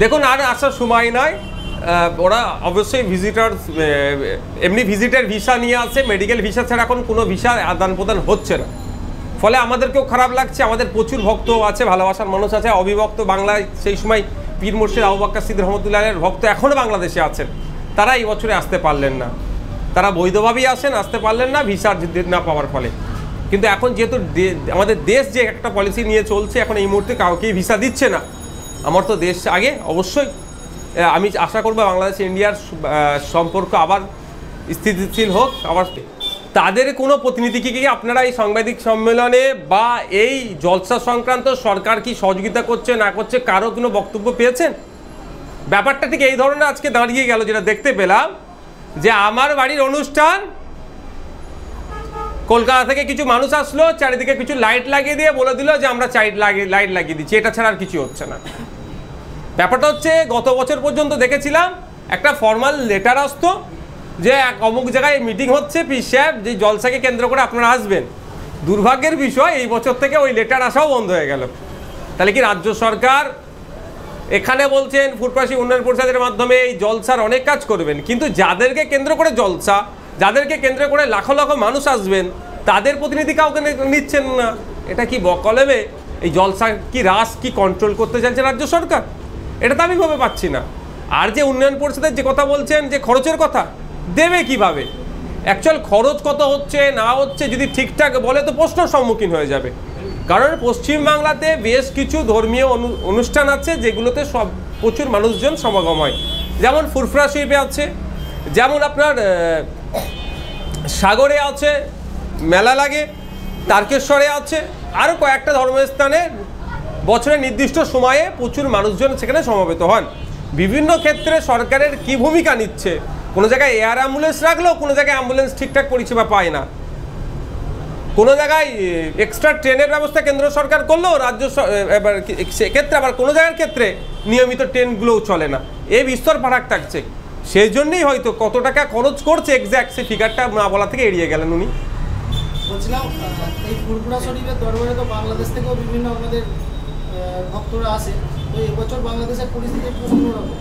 দেখুন আর আসার সময় নয়, ওরা অবশ্যই ভিজিটার এমনি ভিজিটার ভিসা নিয়ে আসে, মেডিকেল ভিসা ছাড়া এখন কোনো ভিসা আদান প্রদান হচ্ছে না। ফলে আমাদেরকেও খারাপ লাগছে, আমাদের প্রচুর ভক্ত আছে, ভালোবাসার মানুষ আছে, অবিভক্ত বাংলায় সেই সময় পীর মুর্শিদ আবু বকর সিদ্দিক রহমতুল্লাহের ভক্ত এখনও বাংলাদেশে আছেন, তারা এই বছরে আসতে পারলেন না। তারা বৈধভাবেই আসেন, আসতে পারলেন না ভিসার না পাওয়ার ফলে। কিন্তু এখন যেহেতু আমাদের দেশ যে একটা পলিসি নিয়ে চলছে, এখন এই মুহূর্তে কাউকেই ভিসা দিচ্ছে না। আমার তো দেশ আগে, অবশ্যই আমি আশা করব বাংলাদেশ ইন্ডিয়ার সম্পর্ক আবার স্থিতিশীল হোক। আবার তাদের কোনো প্রতিনিধিকে কি আপনারা এই সাংবাদিক সম্মেলনে বা এই জলসা সংক্রান্ত সরকার কি সহযোগিতা করছে না করছে কারো কোনো বক্তব্য পেয়েছেন? ব্যাপারটা ঠিক এই ধরনের আজকে দাঁড়িয়ে গেল, যেটা দেখতে পেলাম যে আমার বাড়ির অনুষ্ঠান, কলকাতা থেকে কিছু মানুষ আসলো, চারিদিকে কিছু লাইট লাগিয়ে দিয়ে বলে দিল যে আমরা লাইট লাগিয়ে দিচ্ছি, এটা ছাড়া আর কিছু হচ্ছে না। ব্যাপারটা হচ্ছে গত বছর পর্যন্ত দেখেছিলাম একটা ফর্মাল লেটার আসতো যে অমুক জায়গায় মিটিং হচ্ছে, পীর সাহেব যে জলসাকে কেন্দ্র করে আপনারা আসবেন। দুর্ভাগ্যের বিষয় এই বছর থেকে ওই লেটার আসাও বন্ধ হয়ে গেল। তাহলে কি রাজ্য সরকার এখানে বলছেন ফুরফুরাশি উন্নয়ন পরিষদের মাধ্যমে এই জলসার অনেক কাজ করবেন, কিন্তু যাদেরকে কেন্দ্র করে জলসা, যাদেরকে কেন্দ্র করে লাখো লাখো মানুষ আসবেন, তাদের প্রতিনিধি কাউকে নিচ্ছেন না। এটা কি বকলমে এই জলসা কি রাস কি কন্ট্রোল করতে চাইছে রাজ্য সরকার? এটা তো আমি ভেবে পাচ্ছি না। আর যে উন্নয়ন পরিষদের যে কথা বলছেন যে খরচের কথা, দেবে কিভাবে? অ্যাকচুয়াল খরচ কত হচ্ছে না হচ্ছে যদি ঠিকঠাক বলে তো প্রশ্নের সম্মুখীন হয়ে যাবে। কারণ পশ্চিমবাংলাতে বেশ কিছু ধর্মীয় অনুষ্ঠান আছে যেগুলোতে প্রচুর মানুষজন সমাগম হয়, যেমন ফুরফুরা শরীফে আছে, যেমন আপনার সাগরে আছে মেলা লাগে, তারকেশ্বরে আছে, আরও কয়েকটা ধর্মস্থানে বছরের নির্দিষ্ট সময়ে প্রচুর মানুষজন সেখানে সমবেত হন। বিভিন্ন ক্ষেত্রে সরকারের কি ভূমিকা নিচ্ছে, কোনো জায়গায় এয়ার অ্যাম্বুলেন্স রাখলেও কোনো জায়গায় অ্যাম্বুলেন্স ঠিকঠাক পরিষেবা পায় না, কোনো জায়গায় এক্সট্রা ট্রেনের ব্যবস্থা কেন্দ্র সরকার করলেও রাজ্য এবার সেক্ষেত্রে আবার কোনো জায়গার ক্ষেত্রে নিয়মিত ট্রেনগুলোও চলে না। এই বিস্তর ফারাক থাকছে। সেই জন্যই হয়তো কত টাকা খরচ করছে এক্স্যাক্ট সেই ফিগারটা না বলা থেকে এড়িয়ে গেলেন উনি। বলছিলাম এই ফুরফুরা শরীফের দরবারে তো বাংলাদেশ থেকেও বিভিন্ন আমাদের ভক্তরা আসে, তো এবছর বাংলাদেশের পরিস্থিতি একটু অন্যরকম।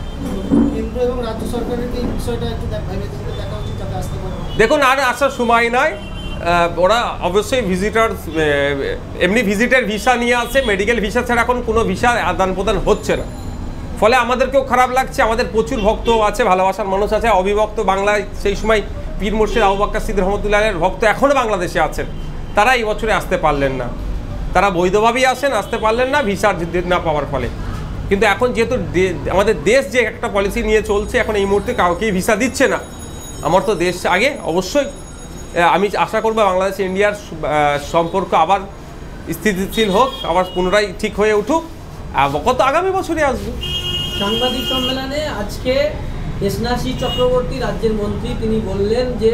কেন্দ্র এবং রাজ্য সরকারের এই বিষয়টা একটু দেখা উচিত যাতে আসতে পারে। দেখুন আর আসার সময় নয়, ওরা অবশ্যই ভিজিটার এমনি ভিজিটার ভিসা নিয়ে আসে, মেডিকেল ভিসা ছাড়া এখন কোনো ভিসা আদান প্রদান হচ্ছে না। ফলে আমাদেরকেও খারাপ লাগছে, আমাদের প্রচুর ভক্ত আছে, ভালোবাসার মানুষ আছে, অবিভক্ত বাংলায় সেই সময় পীর মুর্শিদ আবু বকর সিদ্দিক রহমতুল্লাহের ভক্ত এখনও বাংলাদেশে আছেন, তারা এই বছরে আসতে পারলেন না। তারা বৈধভাবেই আসেন, আসতে পারলেন না ভিসার না পাওয়ার ফলে। কিন্তু এখন যেহেতু আমাদের দেশ যে একটা পলিসি নিয়ে চলছে, এখন এই মুহূর্তে কাউকেই ভিসা দিচ্ছে না। আমার তো দেশ আগে, অবশ্যই আমি আশা করব বাংলাদেশ ইন্ডিয়ার সম্পর্ক আবার স্থিতিশীল হোক, আবার পুনরায় ঠিক হয়ে উঠুক, কত আগামী বছরে আসবে। সাংবাদিক সম্মেলনে আজকে এসনাসি চক্রবর্তী রাজ্যের মন্ত্রী তিনি বললেন যে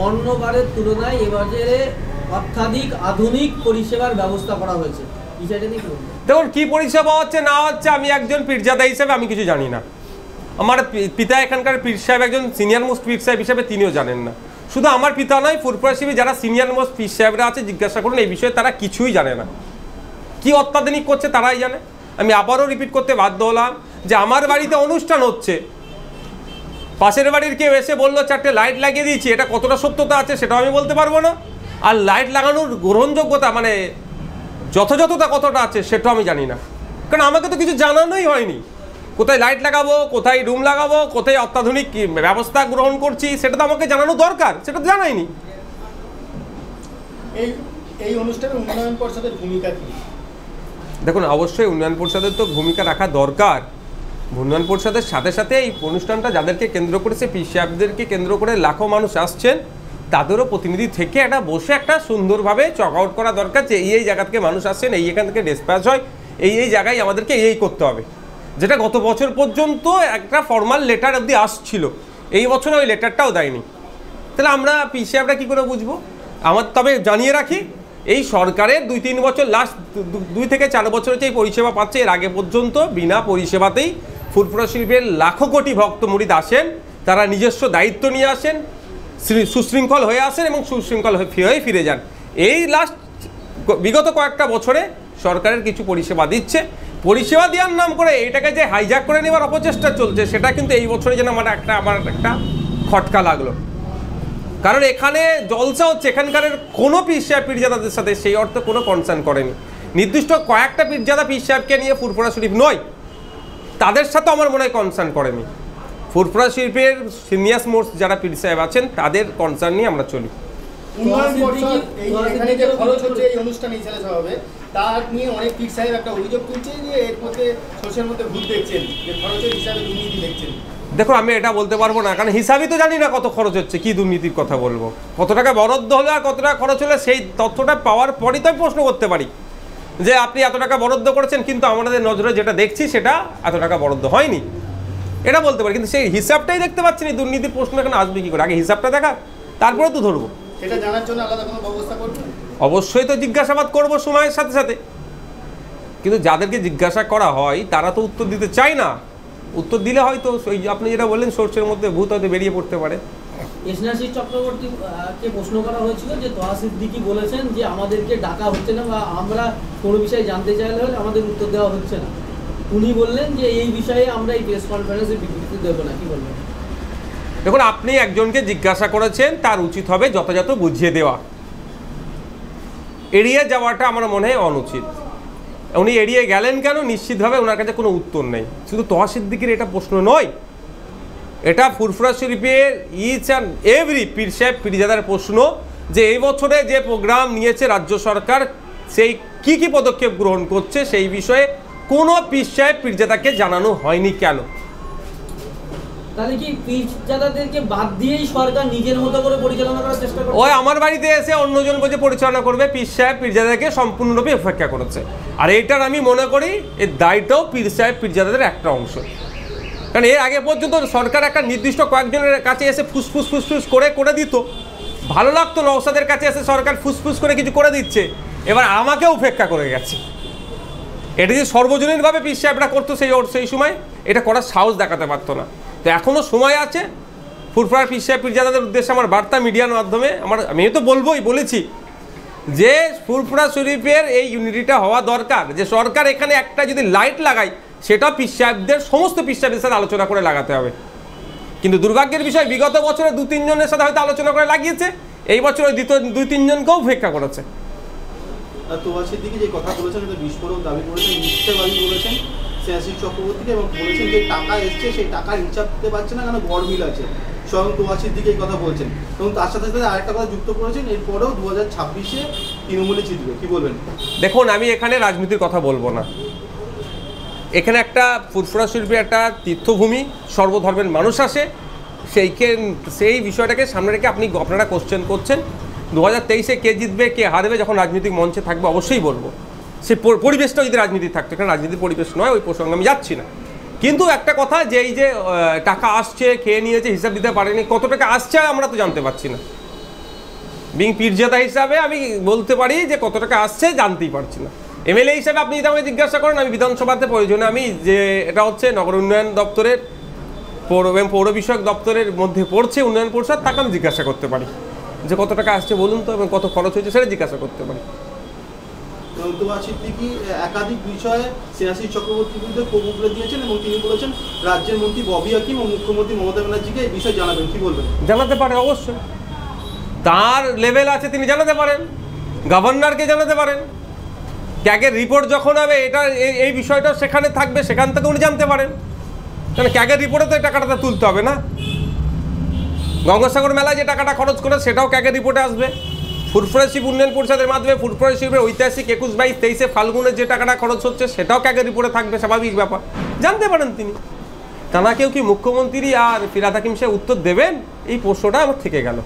অন্যবারের তুলনায় এবারে অত্যাধিক আধুনিক পরিষেবার ব্যবস্থা করা হয়েছে। দেখুন কি পরিষেবা হচ্ছে না হচ্ছে, আমি একজন পীরজাদা হিসেবে আমি কিছু জানি না। আমার পিতা এখানকার পীর সাহেব একজন সিনিয়র মোস্ট পীর সাহেব হিসেবে তিনিও জানেন না। শুধু আমার পিতা নয়, ফুরফুরা শরীফে যারা সিনিয়র মোস্ট পীর সাহেবরা আছে জিজ্ঞাসা করুন, এই বিষয়ে তারা কিছুই জানে না। কি অত্যাধুনিক করছে তারাই জানে। আমি আবারও রিপিট করতে বাধ্য হলাম যে আমার বাড়িতে অনুষ্ঠান হচ্ছে, পাশের বাড়ির কেউ এসে বললো 4টে লাইট লাগিয়ে দিয়েছি, এটা কতটা সত্যতা আছে সেটাও আমি বলতে পারবো না। আর লাইট লাগানোর গ্রহণযোগ্যতা মানে যথাযথতা কতটা আছে সেটাও আমি জানি না, কারণ আমাকে তো কিছু জানানোই হয়নি। কোথায় লাইট লাগাবো, কোথায় রুম লাগাবো, কোথায় অত্যাধুনিক ব্যবস্থা গ্রহণ করছি সেটা তো আমাকে জানানো দরকার, সেটা তো জানাইনি। এই অনুষ্ঠানে উন্নয়ন পরিষদের ভূমিকা কি? দেখুন অবশ্যই উন্নয়ন পরিষদের তো ভূমিকা রাখা দরকার। উন্নয়ন পরিষদের সাথে সাথে এই অনুষ্ঠানটা যাদেরকে কেন্দ্র করেছে, পীর সাহেবদেরকে কেন্দ্র করে লাখো মানুষ আসছেন, তাদেরও প্রতিনিধি থেকে একটা বসে একটা সুন্দরভাবে চক আউট করা দরকার যে এই জায়গা থেকে মানুষ আসছেন, এখান থেকে ডিসপ্যাচ হয়, এই জায়গায় আমাদেরকে এই করতে হবে, যেটা গত বছর পর্যন্ত একটা ফর্মাল লেটার অবধি আসছিল, এই বছরে ওই লেটারটাও দেয়নি। তাহলে আমরা পীর সাহেবরা কী করে বুঝবো? তবে জানিয়ে রাখি, এই সরকারের 2-3 বছর লাস্ট 2 থেকে 4 বছর হচ্ছে এই পরিষেবা পাচ্ছে। এর আগে পর্যন্ত বিনা পরিষেবাতেই ফুরফুরা শরীফের লাখো কোটি ভক্ত মুরিদ আসেন, তারা নিজস্ব দায়িত্ব নিয়ে আসেন, সুশৃঙ্খল হয়ে আসেন এবং সুশৃঙ্খল হয়ে ফিরে যান। এই লাস্ট বিগত কয়েকটা বছরে সরকারের কিছু পরিষেবা দিচ্ছে, পরিষেবা দেওয়ার নাম করে এটাকে যে হাইজ্যাক করে নেওয়ার অপচেষ্টা চলছে, সেটা কিন্তু এই বছরে যেন আমার একটা খটকা লাগলো। কারণ এখানে জলসা হচ্ছে, এখানকার কোনো পীর সাহেব পীরজাদাদের সাথে সেই অর্থে কোনো কনসার্ন করেনি। নির্দিষ্ট কয়েকটা পীরজাদা পীর সাহেবকে নিয়ে ফুরফুরা শরীফ নয়, তাদের সাথে আমার মনে হয় কনসার্ন করেনি। ফুরফুরা শরীফের সিনিয়র মোস্ট যারা পীর সাহেব আছেন তাদের কনসার্ন নিয়ে আমরা চলি। উন্নয়ন পর্ষদ এখানে যে খরচ হচ্ছে এই অনুষ্ঠানে ইজারা হবে, তার নিয়ে অনেক পীর সাহেব একটা অভিযোগ তুলছে যে এর মধ্যে সোশ্যাল মধ্যে ভূত দেখছেন, যে খরচের হিসাবে দুর্নীতি দেখছেন। দেখো, আমি এটা বলতে পারবো না, কারণ হিসাবই তো জানি না কত খরচ হচ্ছে, কি দুর্নীতির কথা বলবো। কত টাকা বরাদ্দ হলে আর কত টাকা খরচ হলে সেই তথ্যটা পাওয়ার পরই তো আমি প্রশ্ন করতে পারি যে আপনি এত টাকা বরাদ্দ করেছেন, কিন্তু আমাদের নজরে যেটা দেখছি সেটা এত টাকা বরাদ্দ হয়নি, এটা বলতে পারি। কিন্তু সেই হিসাবটাই দেখতে পাচ্ছি না, দুর্নীতির প্রশ্ন এখানে আসবে কি করে? আগে হিসাবটা দেখা, তারপরে তো ধরবো। সেটা জানার জন্য আলাদা কোনো ব্যবস্থা করবেন? অবশ্যই তো জিজ্ঞাসাবাদ করবো সময়ের সাথে সাথে, কিন্তু যাদেরকে জিজ্ঞাসা করা হয় তারা তো উত্তর দিতে চায় না। উত্তর দিলে হয়তো ওই আপনি যেটা বললেন সোর্সের মধ্যে ভূত হয়তো বেরিয়ে পড়তে পারে। এসনাসি চক্রবর্তীকে প্রশ্ন করা হয়েছিল যে তোহা সিদ্দিকী বলেছেন যে আমাদেরকে ডাকা হচ্ছে না বা আমরা কোনো বিষয়ে জানতে চাইলে হলে আমাদের উত্তর দেওয়া হচ্ছে না। উনি বললেন যে এই বিষয়ে আমরা এই প্রেস কনফারেন্সে বিবৃতি দেবো না, কি বলবেন? দেখুন, আপনি একজনকে জিজ্ঞাসা করেছেন, তার উচিত হবে যথাযথ বুঝিয়ে দেওয়া। এড়িয়ে যাওয়াটা আমার মনে হয় অনুচিত। উনি এড়িয়ে গেলেন কেন? নিশ্চিতভাবে ওনার কাছে কোনো উত্তর নেই। শুধু তোহা সিদ্দিকীর এটা প্রশ্ন নয়, এটা ফুরফুরা শরীফের ইচ অ্যান্ড এভরি পীর সাহেব পীরজাদার প্রশ্ন যে এই বছরে যে প্রোগ্রাম নিয়েছে রাজ্য সরকার, সেই কি পদক্ষেপ গ্রহণ করছে সেই বিষয়ে কোনো পীর সাহেব পীরজাদাকে জানানো হয়নি কেন? তাহলে কি পীরজাদাদেরকে বাদ দিয়েই সরকার নিজের মতো করে পরিচালনা করার চেষ্টা করছে? ওই আমার বাড়িতে এসে অন্যজন বলছে পরিচালনা করবে, পীর সাহেব পীরজাদাকে সম্পূর্ণরূপে উপেক্ষা করেছে। আর এইটার আমি মনে করি এর দায়টাও পীর সাহেব পীরজাদাদের একটা অংশ। কারণ এর আগে পর্যন্ত সরকার একটা নির্দিষ্ট কয়েকজনের কাছে এসে ফুসফুস করে দিত, ভালো লাগতো। নওশাদের কাছে এসে সরকার ফুসফুস করে কিছু করে দিচ্ছে, এবার আমাকেও উপেক্ষা করে গেছে। এটা যদি সর্বজনীনভাবে পীর সাহেবরা করতো সেই সময় এটা করার সাহস দেখাতে পারতো না। তো এখনও সময় আছে। ফুরফুরার পীর সাহেব পীরজাদাদের উদ্দেশ্যে আমার বার্তা মিডিয়ার মাধ্যমে আমি তো বলেছি যে ফুরফুরা শরীফের এই ইউনিটিটা হওয়া দরকার, যে সরকার এখানে একটা যদি লাইট লাগায় সেটা পীর সাহেবদের সমস্ত পীর সাহেবদের সাথে আলোচনা করে লাগাতে হবে। কিন্তু দুর্ভাগ্যের বিষয়, বিগত বছরে 2-3 জনের সাথে হয়তো আলোচনা করে লাগিয়েছে, এই বছর ওই 2-3 জনকেও উপেক্ষা করেছে। তোহা সিদ্দিকী যে কথা বলেছেন এটা বিস্ফোরক দাবি করেছেন, মিথ্যাবাদী বলেছেন শ্রেয়াশী চক্রবর্তীকে, এবং বলেছেন যে টাকা এসছে সেই টাকার হিসাব দিতে পারছে না কেন গড়মিল আছে। স্বয়ং তোহা সিদ্দিকী এই কথা বলছেন, এবং তার সাথে সাথে আরেকটা কথা যুক্ত করেছেন, এরপরেও 2026-এ তৃণমূলে জিতবে, কি বলবেন? দেখুন, আমি এখানে রাজনীতির কথা বলবো না। এখানে একটা ফুরফুরা শরীফের একটা তীর্থভূমি, সর্বধর্মের মানুষ আসে, সেই বিষয়টাকে সামনে রেখে আপনারা কোশ্চেন করছেন। 2023-এ কে জিতবে কে হারবে যখন রাজনৈতিক মঞ্চে থাকবে অবশ্যই বলবো। সে পরিবেশটাও যদি রাজনীতি থাকতো, এখানে রাজনীতির পরিবেশ নয়, ওই প্রসঙ্গে আমি যাচ্ছি না। কিন্তু একটা কথা, যে এই যে টাকা আসছে, খেয়ে নিয়েছে, হিসাব দিতে পারেনি, কত টাকা আসছে আমরা তো জানতে পারছি না। বিং পীরজাদা হিসাবে আমি বলতে পারি যে কত টাকা আসছে জানতেই পারছি না। এমএলএ হিসাবে আপনি যদি আমাকে জিজ্ঞাসা করেন, আমি বিধানসভাতে প্রয়োজনে আমি যে এটা হচ্ছে নগর উন্নয়ন দপ্তরের এবং পৌর বিষয়ক দপ্তরের মধ্যে পড়ছে উন্নয়ন পরিষদ, তাকে আমি জিজ্ঞাসা করতে পারি যে কত টাকা আসছে বলুন তো, এবং কত খরচ হয়েছে সেটা জিজ্ঞাসা করতে পারি। তোহা সিদ্দিকী একাধিক বিষয়ে শ্রেয়াশী চক্রবর্তীর বিরুদ্ধে ক্ষোভ উগড়ে দিয়েছেন, এবং তিনি বলেছেন রাজ্যের মন্ত্রী ববি হাকিম ও মুখ্যমন্ত্রী মমতা ব্যানার্জিকে এই বিষয়ে জানাবেন, কি বলবেন? জানাতে পারে, অবশ্যই তার লেভেল আছে, তিনি জানাতে পারেন, গভর্নরকে জানাতে পারেন। ক্যাগের রিপোর্ট যখন হবে এই বিষয়টা সেখানে থাকবে, সেখান থেকে উনি জানতে পারেন। কারণ ক্যাগের রিপোর্টে তো এই টাকাটা তুলতে হবে না। গঙ্গাসাগর মেলায় যে টাকাটা খরচ করে সেটাও ক্যাগের রিপোর্টে আসবে। ফুরফুরা শরীফ উন্নয়ন পরিষদের মাধ্যমে ফুরফুরা শরীফের ঐতিহাসিক 21-22-23-এ ফাল্গুনের যে টাকাটা খরচ হচ্ছে সেটাও ক্যাগের রিপোর্টে থাকবে, স্বাভাবিক ব্যাপার, জানতে পারেন তিনি। তা না কেউ কি মুখ্যমন্ত্রী আর ফিরহাদ হাকিম সাহেব উত্তর দেবেন, এই প্রশ্নটা আমার থেকে গেল।